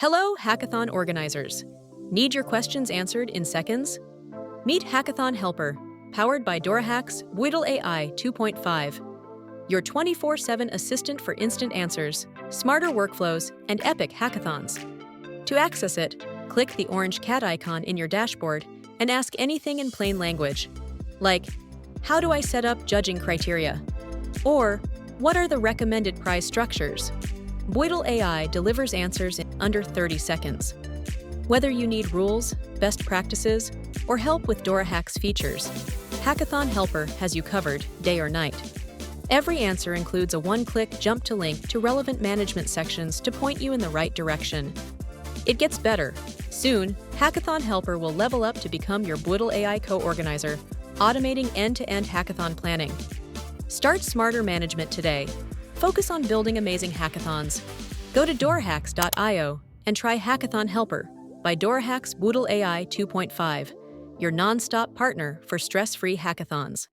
Hello, Hackathon organizers. Need your questions answered in seconds? Meet Hackathon Helper, powered by DoraHack's BUIDL AI 2.5, your 24/7 assistant for instant answers, smarter workflows, and epic hackathons. To access it, click the orange cat icon in your dashboard and ask anything in plain language, like, how do I set up judging criteria? Or, what are the recommended prize structures? BUIDL AI delivers answers in under 30 seconds. Whether you need rules, best practices, or help with DoraHack's features, Hackathon Helper has you covered day or night. Every answer includes a one-click jump to link to relevant management sections to point you in the right direction. It gets better. Soon, Hackathon Helper will level up to become your BUIDL AI co-organizer, automating end-to-end hackathon planning. Start smarter management today. Focus on building amazing hackathons. Go to dorahacks.io and try Hackathon Helper by DoraHack's BUIDL AI 2.5, your non-stop partner for stress-free hackathons.